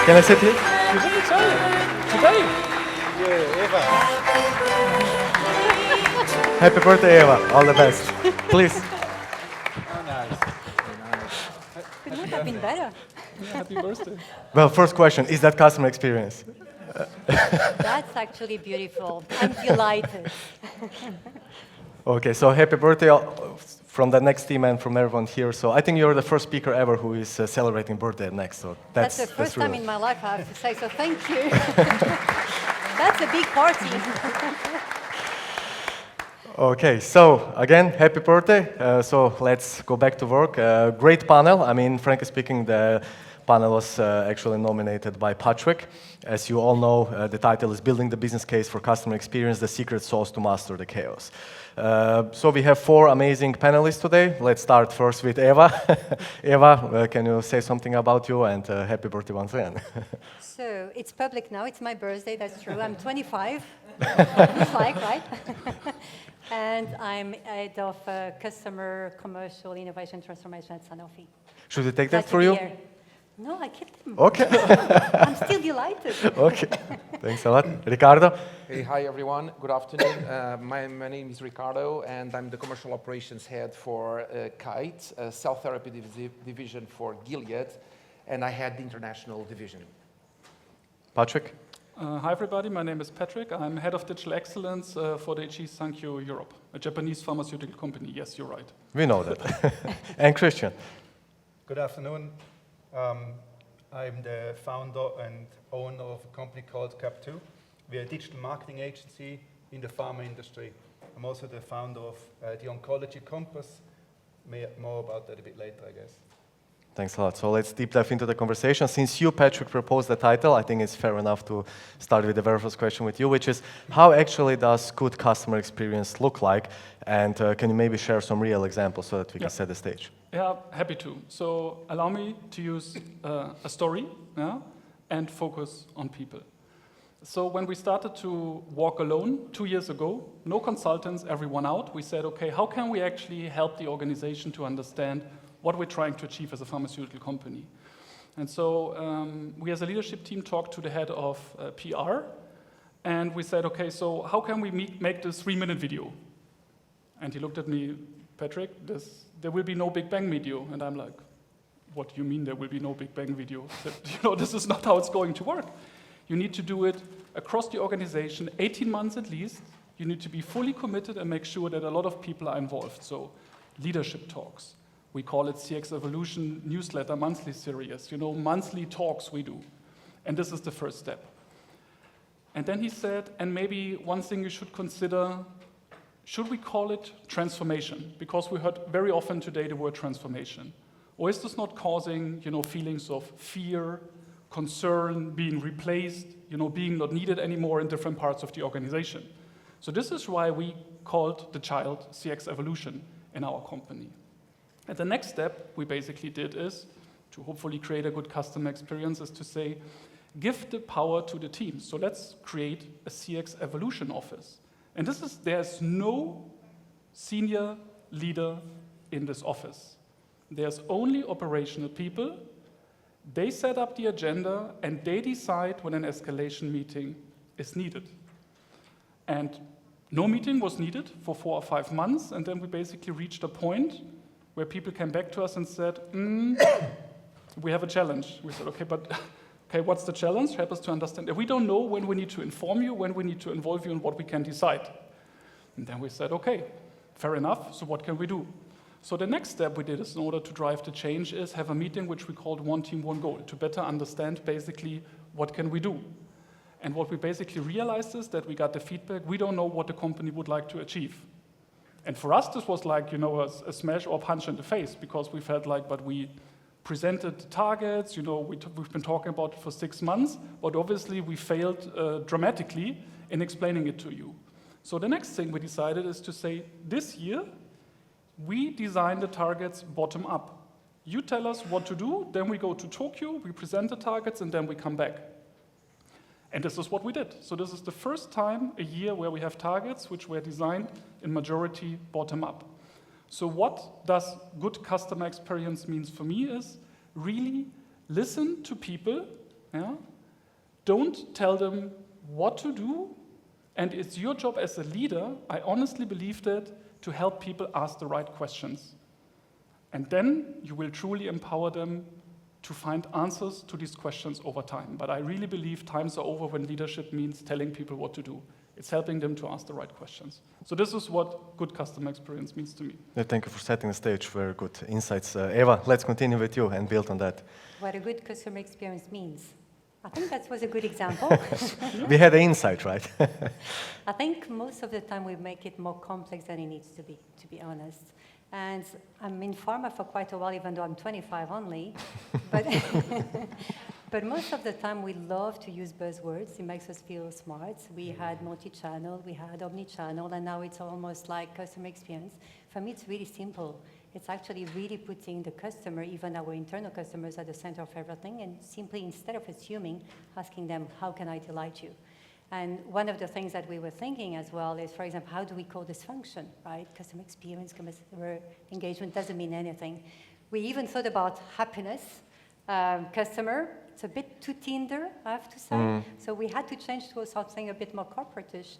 Can I sit here? You didn't tell it. Today. Yeah, Eva. Happy birthday, Eva. All the best. Please. Oh, nice. Could not have been better. Yeah, happy birthday. Well, first question, is that customer experience? That's actually beautiful. I'm delighted. Okay, so happy birthday from the next team and from everyone here. So I think you're the first speaker ever who is celebrating birthday at Next. So That's the first time in my life, I have to say, so thank you. That's a big party. Okay, so again, happy birthday. So let's go back to work. Great panel. I mean, frankly speaking, the panel was actually nominated by Patrick. As you all know, the title is Building the Business Case for Customer Experience, the Secret Sauce to Master the Chaos. So we have 4 amazing panelists today. Let's start first with Eva. Eva, can you say something about you, and happy birthday once again. So it's public now, it's my birthday, that's true. I'm 25, looks like, right? And I'm head of customer commercial innovation transformation at Sanofi. Should we take that Glad for to you? be here. No, I kept them. Okay. I'm still delighted. Okay. Thanks a lot. Ricardo? Hey, hi everyone. Good afternoon. My name is Ricardo, and I'm the commercial operations head for Kite, a cell therapy division for Gilead, and I had the international division. Patrick? Hi everybody, my name is Patrick. I'm head of digital excellence for Daiichi Sankyo Europe, a Japanese pharmaceutical company. Yes, you're right. We know that. And Christian? Good afternoon. I'm the founder and owner of a company called Capptoo. We're a digital marketing agency in the pharma industry. I'm also the founder of the Oncology Compass. More about that a bit later, I guess. Thanks a lot. So let's deep dive into the conversation. Since you, Patrick, proposed the title, I think it's fair enough to start with the very first question with you, which is, how actually does good customer experience look like? And can you maybe share some real examples so that we can set the stage? Yeah, happy to. So allow me to use a story and focus on people. So when we started to walk alone 2 years ago, no consultants, everyone out, we said, okay, how can we actually help the organization to understand what we're trying to achieve as a pharmaceutical company? And so we as a leadership team talked to the head of PR, and we said, okay, so how can we make this 3-minute video? And he looked at me, Patrick, there will be no Big Bang video. And I'm like, what do you mean there will be no Big Bang video? I said, this is not how it's going to work. You need to do it across the organization, 18 months at least. You need to be fully committed and make sure that a lot of people are involved. So leadership talks. We call it CX Evolution newsletter monthly series, monthly talks we do. And this is the first step. And then he said, and maybe one thing you should consider, should we call it transformation? Because we heard very often today the word transformation. Or is this not causing, feelings of fear, concern, being replaced, being not needed anymore in different parts of the organization? So this is why we called the child CX Evolution in our company. And the next step we basically did is, to hopefully create a good customer experience, is to say, give the power to the teams. So let's create a CX Evolution office. And there's no senior leader in this office. There's only operational people. They set up the agenda and they decide when an escalation meeting is needed. And no meeting was needed for 4 or 5 months, and then we basically reached a point where people came back to us and said, we have a challenge. We said, okay, what's the challenge? Help us to understand. We don't know when we need to inform you, when we need to involve you, and what we can decide. And then we said, okay, fair enough, so what can we do? So the next step we did is, in order to drive the change, is have a meeting which we called One Team, One Goal, to better understand basically what can we do. And what we basically realized is that we got the feedback, we don't know what the company would like to achieve. And for us, this was like, a smash or punch in the face, because we felt like, but we presented targets, we've been talking about it for 6 months, but obviously we failed dramatically in explaining it to you. So the next thing we decided is to say, this year, we design the targets bottom up. You tell us what to do, then we go to Tokyo, we present the targets, and then we come back. And this is what we did. So this is the first time a year where we have targets which were designed in majority bottom up. So what does good customer experience means for me is really listen to people, Yeah? Don't tell them what to do, and it's your job as a leader, I honestly believe that, to help people ask the right questions. And then you will truly empower them to find answers to these questions over time. But I really believe times are over when leadership means telling people what to do. It's helping them to ask the right questions. So this is what good customer experience means to me. Yeah, thank you for setting the stage. Very good insights. Eva, let's continue with you and build on that. What a good customer experience means. I think that was a good example. We had an insight, right? I think most of the time we make it more complex than it needs to be honest. And I'm in pharma for quite a while, even though I'm 25 only. But, but most of the time we love to use buzzwords. It makes us feel smart. We had multi-channel, we had omnichannel, and now it's almost like customer experience. For me, it's really simple. It's actually really putting the customer, even our internal customers, at the center of everything, and simply, instead of assuming, asking them, how can I delight you? And one of the things that we were thinking as well is, for example, how do we call this function, right? Customer experience, customer engagement doesn't mean anything. We even thought about happiness, customer. It's a bit too Tinder, I have to say. So we had to change to something a bit more corporate-ish.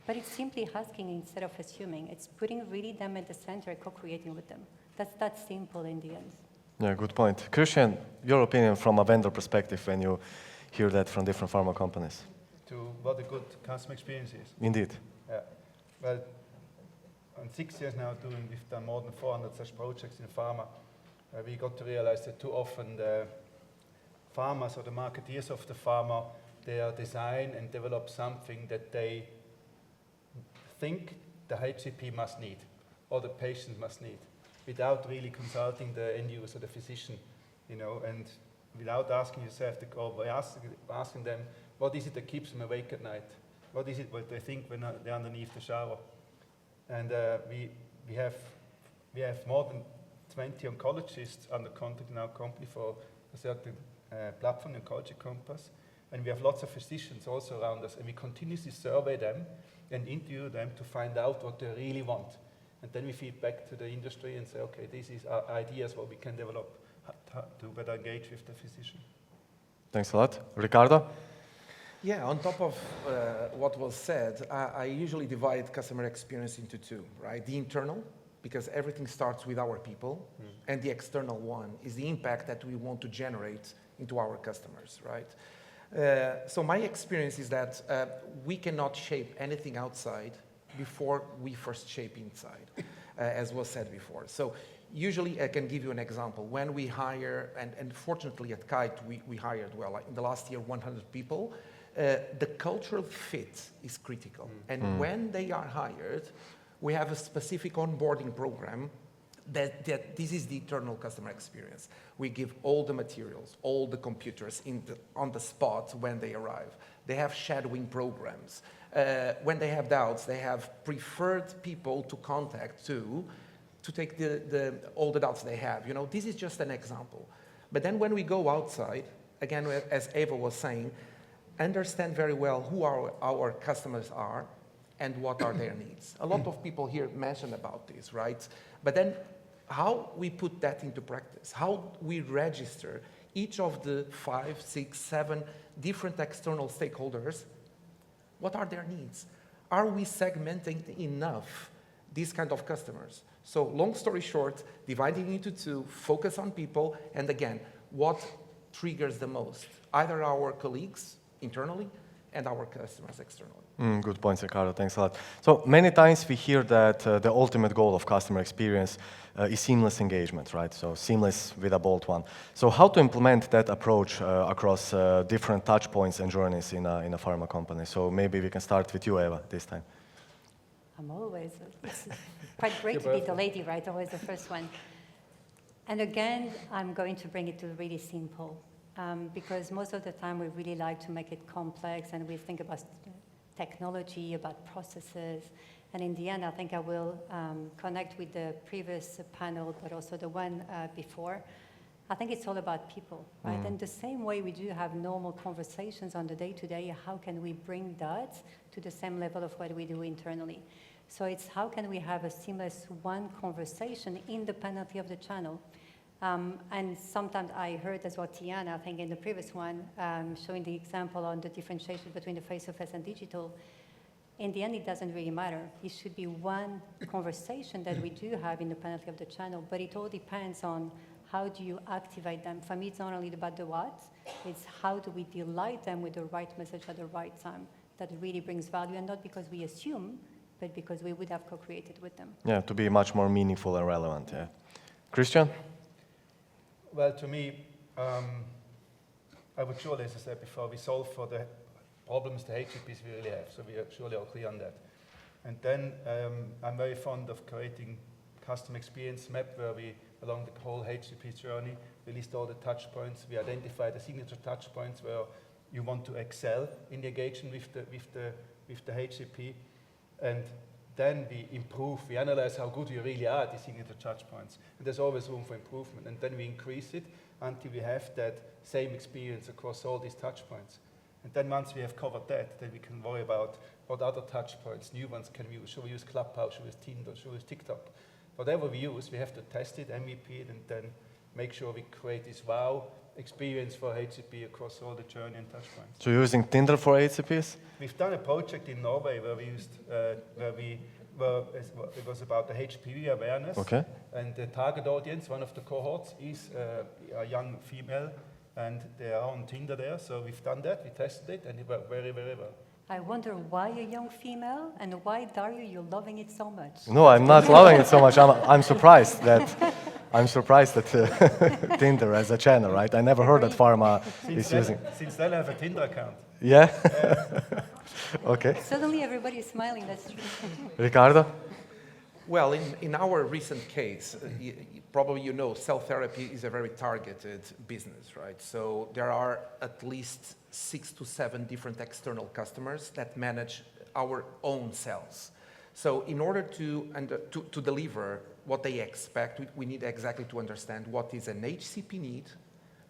But it's simply asking instead of assuming. It's putting really them at the center, co-creating with them. That's that simple in the end. Yeah, good point. Christian, your opinion from a vendor perspective when you hear that from different pharma companies? To what a good customer experience is. Indeed. Yeah. Well, in 6 years now doing, we've done more than 400 such projects in pharma. We got to realize that too often the farmers or the marketeers of the pharma, they design and develop something that they think the HCP must need or the patient must need, without really consulting the end user, the physician, you know, and without asking yourself, asking them, what is it that keeps them awake at night? What is it what they think when they're underneath the shower? And we have more than 20 oncologists under contract in our company for a certain platform, Oncology Compass, and we have lots of physicians also around us, and we continuously survey them and interview them to find out what they really want. And then we feed back to the industry and say, okay, this is our ideas what we can develop to better engage with the physician. Thanks a lot. Ricardo? Yeah, on top of what was said, I usually divide customer experience into two, right? The internal, because everything starts with our people, and the external one is the impact that we want to generate into our customers, right? So my experience is that we cannot shape anything outside before we first shape inside, as was said before. So usually I can give you an example. When we hire, and fortunately at Kite we hired, well, like in the last year, 100 people, the cultural fit is critical. And when they are hired, we have a specific onboarding program that this is the internal customer experience. We give all the materials, all the computers on the spot when they arrive. They have shadowing programs. When they have doubts, they have preferred people to contact to take all the doubts they have. You know, this is just an example. But then when we go outside, again, as Eva was saying, understand very well who our customers are and what are their needs. A lot of people here mentioned about this, right? But then how we put that into practice, how we register each of the 5, 6, 7 different external stakeholders, what are their needs? Are we segmenting enough these kind of customers? So long story short, dividing into two, focus on people, and again, what triggers the most? Either our colleagues internally and our customers externally. Good points, Ricardo. Thanks a lot. So many times we hear that the ultimate goal of customer experience is seamless engagement, right? So seamless with a bold one. So how to implement that approach across different touch points and journeys in a pharma company? So maybe we can start with you, Eva, this time. I'm always, it's quite great to be the lady, right? Always the first one. And again, I'm going to bring it to really simple. Because most of the time we really like to make it complex and we think about technology, about processes. And in the end, I think I will connect with the previous panel, but also the one before. I think it's all about people, right? And the same way we do have normal conversations on the day-to-day, how can we bring that to the same level of what we do internally? So it's how can we have a seamless one conversation independently of the channel? And sometimes I heard as well Tiana, I think in the previous one, showing the example on the differentiation between the face-to-face and digital. In the end, it doesn't really matter. It should be one conversation that we do have independently of the channel, but it all depends on how do you activate them. For me, it's not only about the what, it's how do we delight them with the right message at the right time that really brings value, and not because we assume, but because we would have co-created with them. Yeah, to be much more meaningful and relevant, yeah. Christian? Well, to me, I would surely, as I said before, we solve for the problems the HCPs we really have, so we are surely all clear on that. And then I'm very fond of creating customer experience map where we, along the whole HCP journey, we list all the touch points, we identify the signature touch points where you want to excel in the engagement with the HCP, and then we improve, we analyze how good you really are at these signature touch points. And there's always room for improvement, and then we increase it until we have that same experience across all these touch points. And then once we have covered that, then we can worry about what other touch points, new ones can we use. Should we use Clubhouse, should we use Tinder, should we use TikTok? Whatever we use, we have to test it, MVP it, and then make sure we create this wow experience for HCP across all the journey and touch points. So you're using Tinder for HCPs? We've done a project in Norway where we used, it was about the HPV awareness. Okay. And the target audience, one of the cohorts, is a young female, and they are on Tinder there. So we've done that, we tested it, and it worked very, very well. I wonder why a young female, and why, Dario, you're loving it so much. No, I'm not loving it so much. I'm surprised that Tinder as a channel, right? I never heard that Pharma is using. Since then, I have a Tinder account. Yeah? Okay. Suddenly everybody is smiling, that's true. Ricardo? Well, in our recent case, probably you know, cell therapy is a very targeted business, right? So there are at least 6 to 7 different external customers that manage our own cells. So in order to deliver what they expect, we need exactly to understand what is an HCP need,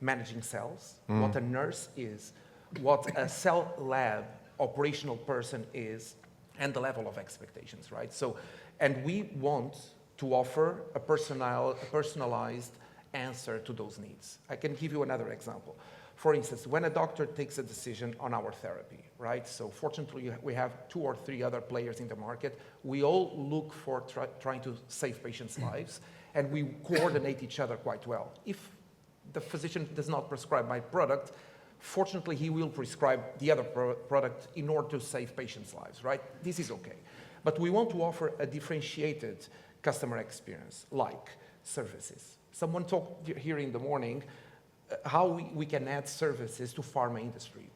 managing cells, what a nurse is, what a cell lab operational person is, and the level of expectations, right? So, and we want to offer a personalized answer to those needs. I can give you another example. For instance, when a doctor takes a decision on our therapy, right? So fortunately, we have 2 or 3 other players in the market. We all look for trying to save patients' lives, and we coordinate each other quite well. If the physician does not prescribe my product, fortunately, he will prescribe the other product in order to save patients' lives, right? This is okay. But we want to offer a differentiated customer experience, like services. Someone talked here in the morning how we can add services to pharma industry.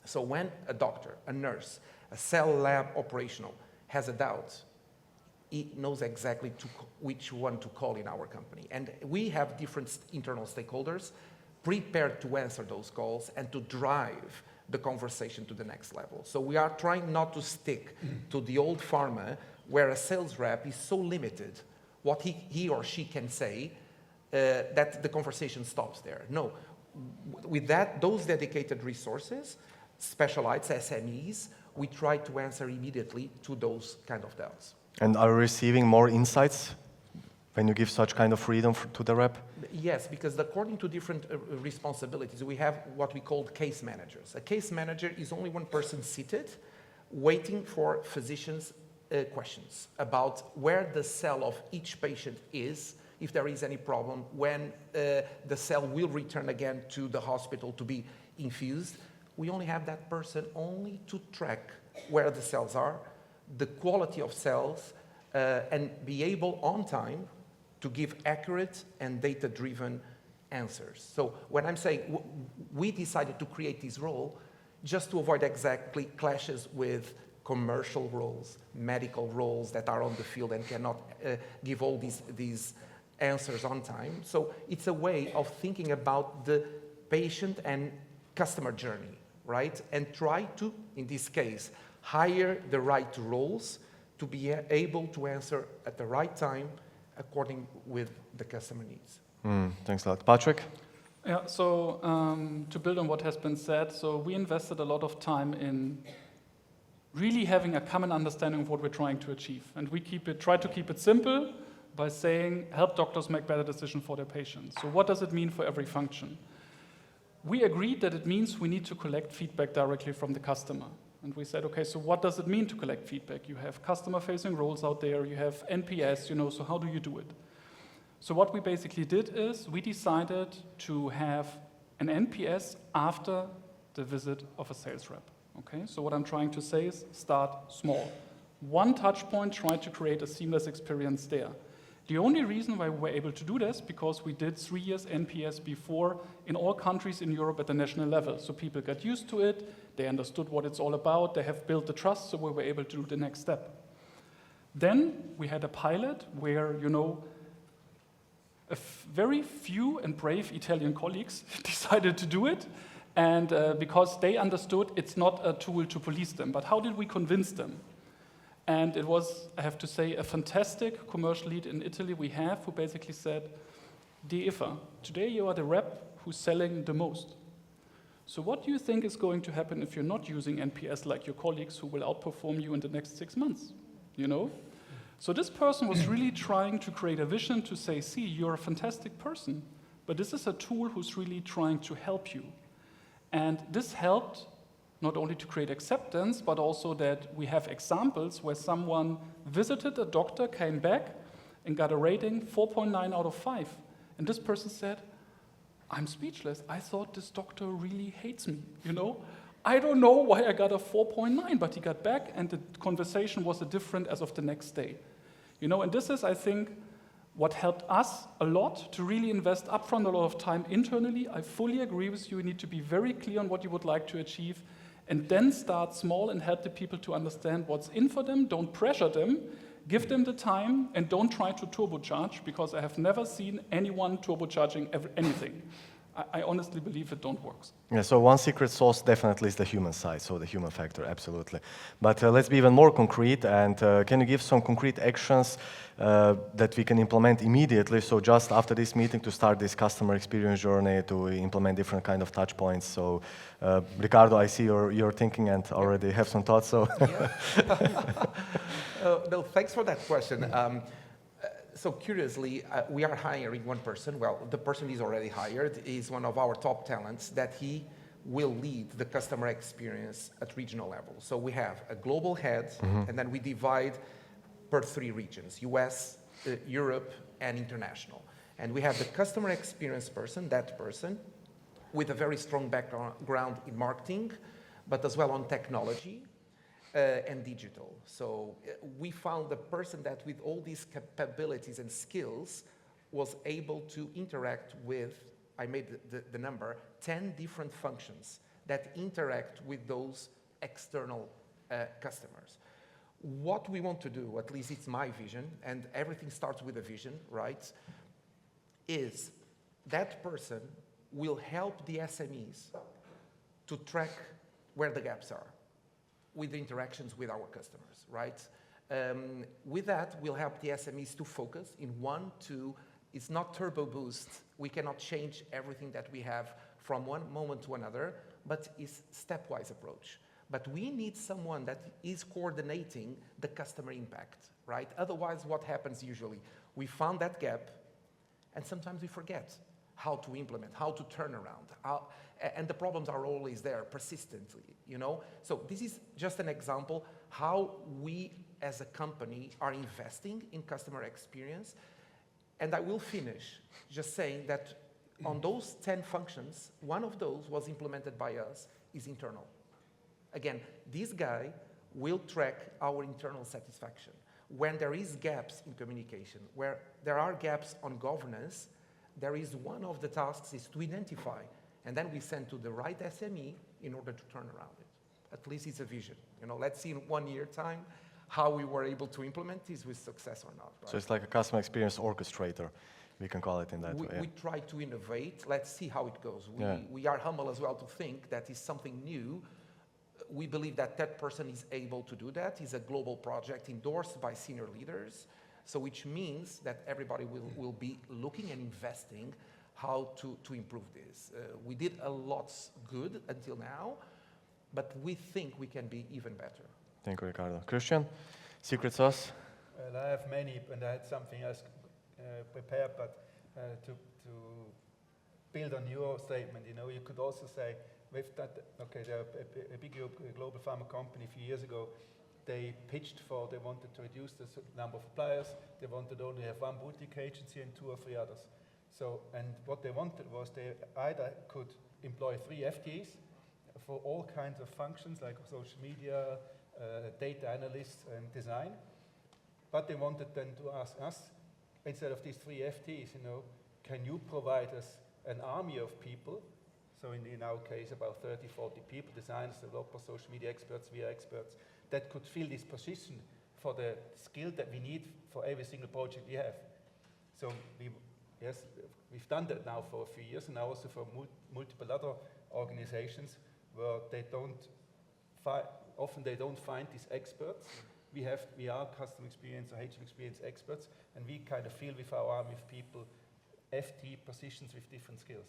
So when a doctor, a nurse, a cell lab operational has a doubt, he knows exactly which one to call in our company. And we have different internal stakeholders prepared to answer those calls and to drive the conversation to the next level. So we are trying not to stick to the old pharma where a sales rep is so limited what he or she can say that the conversation stops there. No, with those dedicated resources, specialized SMEs, we try to answer immediately to those kind of doubts. And are you receiving more insights when you give such kind of freedom to the rep? Yes, because according to different responsibilities, we have what we call case managers. A case manager is only one person seated, waiting for physicians' questions about where the cell of each patient is, if there is any problem, when the cell will return again to the hospital to be infused. We only have that person only to track where the cells are, the quality of cells, and be able on time to give accurate and data-driven answers. So when I'm saying we decided to create this role just to avoid exactly clashes with commercial roles, medical roles that are on the field and cannot give all these answers on time. So it's a way of thinking about the patient and customer journey, right? And try to, in this case, hire the right roles to be able to answer at the right time according with the customer needs. Thanks a lot. Patrick? Yeah, so to build on what has been said, so we invested a lot of time in really having a common understanding of what we're trying to achieve. And we try to keep it simple, by saying, help doctors make better decisions for their patients. So what does it mean for every function? We agreed that it means we need to collect feedback directly from the customer. And we said, okay, so what does it mean to collect feedback? You have customer-facing roles out there, you have NPS, so how do you do it? So what we basically did is we decided to have an NPS after the visit of a sales rep. Okay, so what I'm trying to say is start small. One touch point, try to create a seamless experience there. The only reason why we were able to do this because we did 3 years NPS before in all countries in Europe at the national level. So people got used to it, they understood what it's all about, they have built the trust, so we were able to do the next step. Then we had a pilot where, very few and brave Italian colleagues decided to do it, and because they understood it's not a tool to police them, but how did we convince them? And it was, I have to say, a fantastic commercial lead in Italy we have who basically said, Dear Eva, today you are the rep who's selling the most. So what do you think is going to happen if you're not using NPS like your colleagues who will outperform you in the next 6 months? So this person was really trying to create a vision to say, see, you're a fantastic person, but this is a tool who's really trying to help you. And this helped not only to create acceptance, but also that we have examples where someone visited a doctor, came back, and got a rating 4.9 out of 5. And this person said, I'm speechless. I thought this doctor really hates me, I don't know why I got a 4.9, but he got back, and the conversation was different as of the next day. And this is, I think, what helped us a lot to really invest upfront a lot of time internally. I fully agree with you. You need to be very clear on what you would like to achieve, and then start small and help the people to understand what's in for them. Don't pressure them. Give them the time, and don't try to turbocharge, because I have never seen anyone turbocharging anything. I honestly believe it don't work. Yeah, so one secret sauce definitely is the human side, so the human factor, absolutely. But let's be even more concrete, and can you give some concrete actions that we can implement immediately, so just after this meeting to start this customer experience journey, to implement different kind of touch points? So Ricardo, I see you're thinking and already have some thoughts, so. No, thanks for that question. So curiously, we are hiring one person. Well, the person is already hired. He's one of our top talents that he will lead the customer experience at regional level. So we have a global head, and then we divide per 3 regions, US, Europe, and international. And we have the customer experience person, that person, with a very strong background in marketing, but as well on technology, and digital. So we found a person that with all these capabilities and skills was able to interact with, I made the number, 10 different functions that interact with those external customers. What we want to do, at least it's my vision, and everything starts with a vision, right, is that person will help the SMEs to track where the gaps are with the interactions with our customers, right? With that, we'll help the SMEs to focus in 1, 2, it's not turbo boost. We cannot change everything that we have from one moment to another, but it's stepwise approach. But we need someone that is coordinating the customer impact, right? Otherwise, what happens usually? We found that gap, and sometimes we forget how to implement, how to turn around, and the problems are always there persistently, So this is just an example how we as a company are investing in customer experience. And I will finish just saying that on those 10 functions, one of those was implemented by us, is internal. Again, this guy will track our internal satisfaction. When there is gaps in communication, where there are gaps on governance, there is one of the tasks is to identify, and then we send to the right SME in order to turn around it. At least it's a vision. Let's see in 1 year time how we were able to implement this with success or not. Right? So it's like a customer experience orchestrator, we can call it in that way. We try to innovate. Let's see how it goes. We are humble as well to think that is something new. We believe that that person is able to do that. It's a global project endorsed by senior leaders. So which means that everybody will be looking and investing how to improve this. We did a lot good until now, but we think we can be even better. Thank you, Ricardo. Christian, secret sauce? Well, I have many, and I had something else prepared, but to build on your statement, you could also say with that, okay, a big global pharma company a few years ago, they wanted to reduce the number of suppliers. They wanted only have one boutique agency and 2 or 3 others. So, and what they wanted was they either could employ 3 FTEs for all kinds of functions like social media, data analysts and design. But they wanted then to ask us, instead of these 3 FTEs, can you provide us an army of people? So in our case, about 30, 40 people, designers, developers, social media experts, VR experts, that could fill this position for the skill that we need for every single project we have. So we've done that now for a few years, and now also for multiple other organizations where often they don't find these experts. We are customer experience or HR experience experts, and we kind of fill with our army of people FT positions with different skills.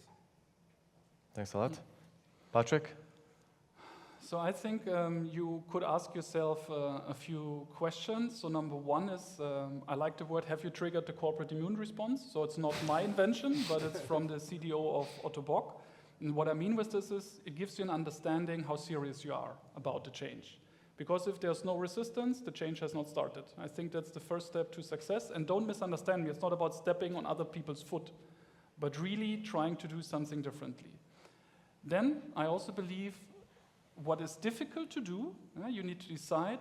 Thanks a lot. Patrick? So I think you could ask yourself a few questions. So number one is, I like the word, have you triggered the corporate immune response? So it's not my invention, but it's from the CDO of Otto Bock. And what I mean with this is, it gives you an understanding how serious you are about the change. Because if there's no resistance, the change has not started. I think that's the first step to success. And don't misunderstand me, it's not about stepping on other people's foot, but really trying to do something differently. Then I also believe what is difficult to do, you need to decide,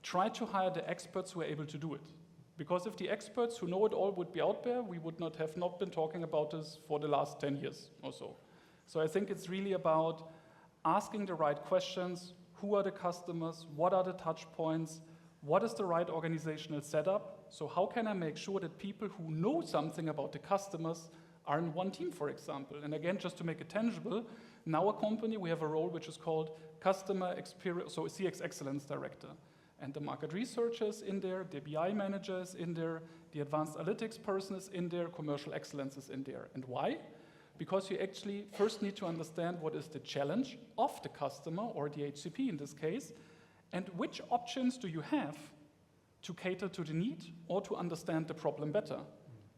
try to hire the experts who are able to do it. Because if the experts who know it all would be out there, we would not have been talking about this for the last 10 years or so. So I think it's really about asking the right questions. Who are the customers? What are the touch points? What is the right organizational setup? So how can I make sure that people who know something about the customers are in one team, for example? And again, just to make it tangible, in our company, we have a role which is called Customer Experience, so CX Excellence Director. And the market researcher is in there, the BI manager is in there, the advanced analytics person is in there, commercial excellence is in there. And why? Because you actually first need to understand what is the challenge of the customer, or the HCP in this case, and which options do you have to cater to the need or to understand the problem better.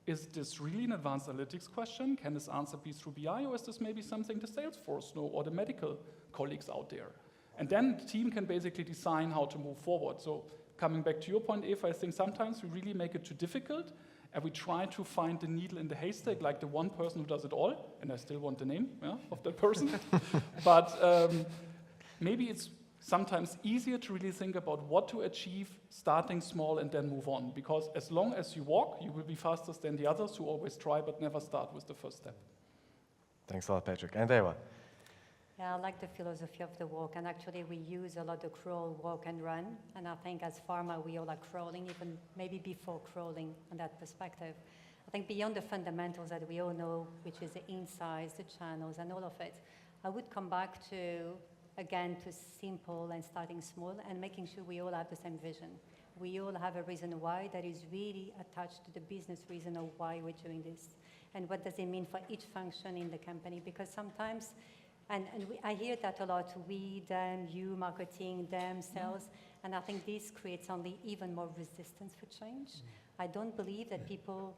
Is this really an advanced analytics question? Can this answer be through BI, or is this maybe something the sales force know or the medical colleagues out there? And then the team can basically design how to move forward. So coming back to your point, Eva, I think sometimes we really make it too difficult, and we try to find the needle in the haystack, like the one person who does it all, and I still want the name of that person. But maybe it's sometimes easier to really think about what to achieve, starting small and then move on. Because as long as you walk, you will be faster than the others who always try but never start with the first step. Thanks a lot, Patrick. And Eva? Yeah, I like the philosophy of the walk, and actually we use a lot of crawl, walk, and run. And I think as pharma, we all are crawling, even maybe before crawling on that perspective. I think beyond the fundamentals that we all know, which is the insights, the channels, and all of it, I would come back to, again, to simple and starting small and making sure we all have the same vision. We all have a reason why that is really attached to the business reason of why we're doing this. And what does it mean for each function in the company? Because sometimes, I hear that a lot, we, them, you, marketing, them, sales, and I think this creates only even more resistance for change. I don't believe that people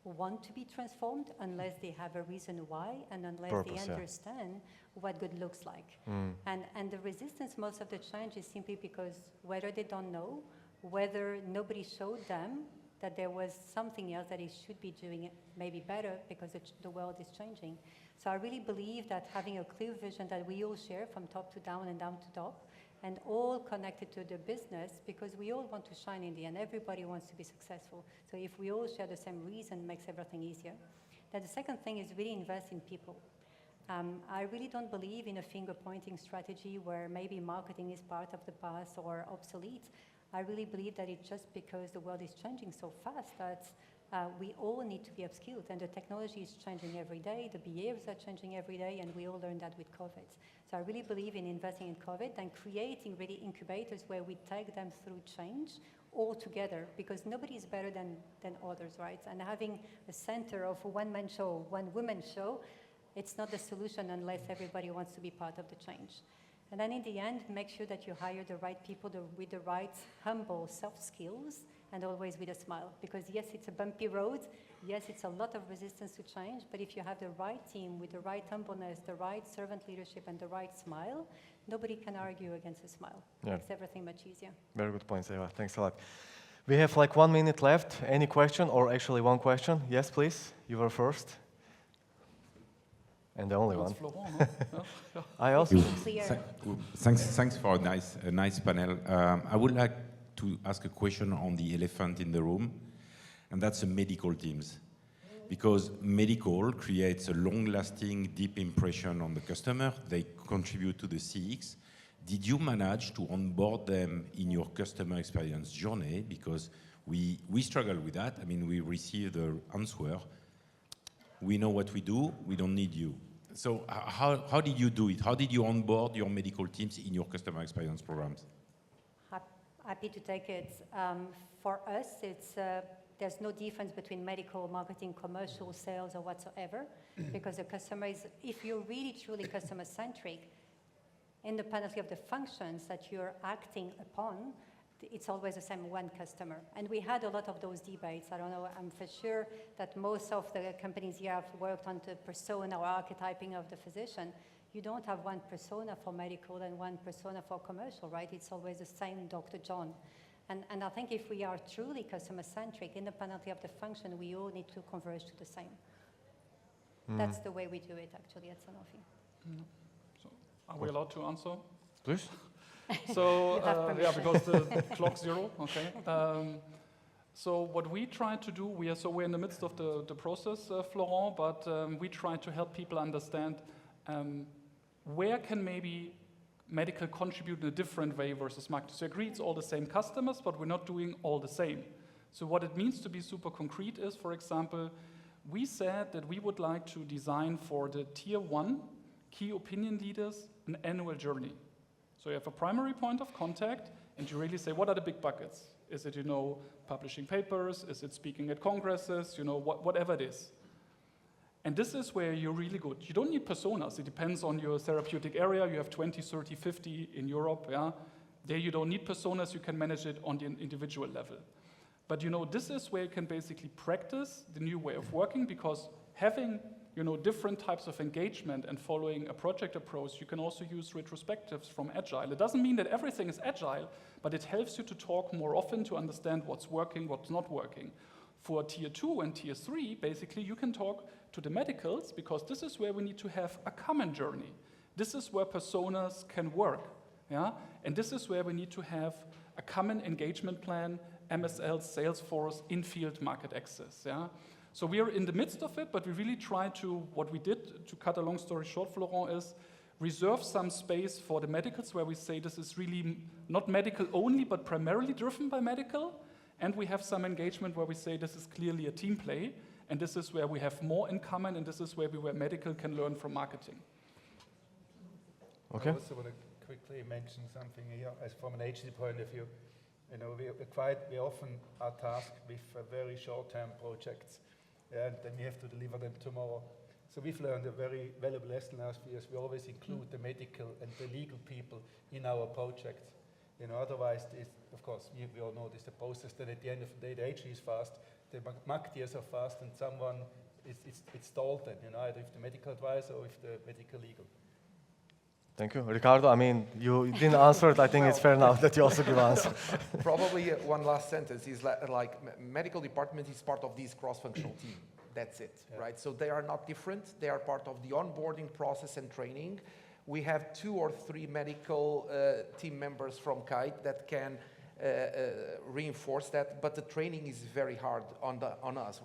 want to be transformed unless they have a reason why and unless they understand what good looks like. And the resistance, most of the change is simply because whether they don't know, whether nobody showed them that there was something else that he should be doing it maybe better because the world is changing. So I really believe that having a clear vision that we all share from top to down and down to top, and all connected to the business, because we all want to shine in the end. Everybody wants to be successful. So if we all share the same reason, it makes everything easier. Then the second thing is really invest in people. I really don't believe in a finger-pointing strategy where maybe marketing is part of the past or obsolete. I really believe that it's just because the world is changing so fast that we all need to be upskilled, and the technology is changing every day, the behaviors are changing every day, and we all learned that with COVID. So I really believe in investing in COVID and creating really incubators where we take them through change all together, because nobody is better than others, right? And having a center of a one-man show, one-woman show, it's not the solution unless everybody wants to be part of the change. And then in the end, make sure that you hire the right people with the right humble soft skills and always with a smile. Because yes, it's a bumpy road, yes, it's a lot of resistance to change, but if you have the right team with the right humbleness, the right servant leadership, and the right smile, nobody can argue against a smile. Yeah. Makes everything much easier. Very good point, Eva. Thanks a lot. We have like 1 minute left. Any question, or actually one question? Yes, please. You were first. And the only one. That's Florent, huh? Yeah. I also. Clear. Thanks for a nice panel. I would like to ask a question on the elephant in the room, and that's the medical teams. Because medical creates a long-lasting, deep impression on the customer. They contribute to the CX. Did you manage to onboard them in your customer experience journey? Because we struggle with that. I mean, we receive the answer. We know what we do. We don't need you. So how did you do it? How did you onboard your medical teams in your customer experience programs? Happy to take it. For us, it's there's no difference between medical, marketing, commercial, sales, or whatsoever, because the customer is, if you're really truly customer-centric, independently of the functions that you're acting upon, it's always the same one customer. And we had a lot of those debates. I don't know, I'm for sure that most of the companies here have worked on the persona or archetyping of the physician. You don't have one persona for medical and one persona for commercial, right? It's always the same Dr. John. And I think if we are truly customer-centric, independently of the function, we all need to converge to the same. That's the way we do it, actually, at Sanofi. So, are we allowed to answer? Please. So, You have yeah, permission. because the clock's zero, okay. So what we try to do, we're in the midst of the process, Florent, but we try to help people understand where can maybe medical contribute in a different way versus marketing. So I agree it's all the same customers, but we're not doing all the same. So what it means to be super concrete is, for example, we said that we would like to design for the tier 1 key opinion leaders an annual journey. So you have a primary point of contact, and you really say, what are the big buckets? Is it, publishing papers? Is it speaking at congresses? Whatever it is. And this is where you're really good. You don't need personas. It depends on your therapeutic area. You have 20, 30, 50 in Europe. Yeah? There you don't need personas. You can manage it on the individual level. But this is where you can basically practice the new way of working, because having different types of engagement and following a project approach, you can also use retrospectives from Agile. It doesn't mean that everything is Agile, but it helps you to talk more often to understand what's working, what's not working. For tier 2 and tier 3, basically, you can talk to the medicals, because this is where we need to have a common journey. This is where personas can work, yeah? And this is where we need to have a common engagement plan, MSL, Salesforce, in-field market access, yeah? So we are in the midst of it, but we really try to, what we did, to cut a long story short, Florent, is reserve some space for the medicals, where we say this is really not medical only, but primarily driven by medical. And we have some engagement where we say this is clearly a team play, and this is where we have more in common, and this is where medical can learn from marketing. Okay. I also want to quickly mention something here, as from an agency point of view. We often are tasked with very short-term projects, and then we have to deliver them tomorrow. So we've learned a very valuable lesson last few years. We always include the medical and the legal people in our projects. Otherwise, of course, we all know this, the process, that at the end of the day, the agency is fast, the marketeers are fast, and someone, it's stalled then, either with the medical advisor or with the medical legal. Thank you. Ricardo, I mean, you didn't answer it. I think it's fair now that you also give answer. Probably one last sentence is like medical department is part of this cross-functional team. That's it, right? So they are not different. They are part of the onboarding process and training. We have 2 or 3 medical team members from Kite that can reinforce that, but the training is very hard on us.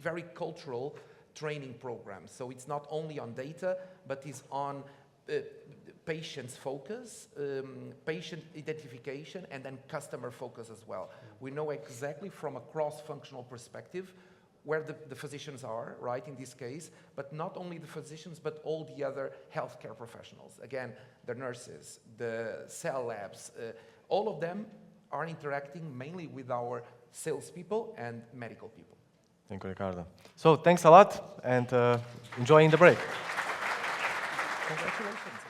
Very cultural training program. So it's not only on data, but it's on patient's focus, patient identification, and then customer focus as well. We know exactly from a cross-functional perspective where the physicians are, right, in this case, but not only the physicians, but all the other healthcare professionals. Again, the nurses, the cell labs, all of them are interacting mainly with our salespeople and medical people. Thank you, Ricardo. So thanks a lot, and enjoying the break. Congratulations.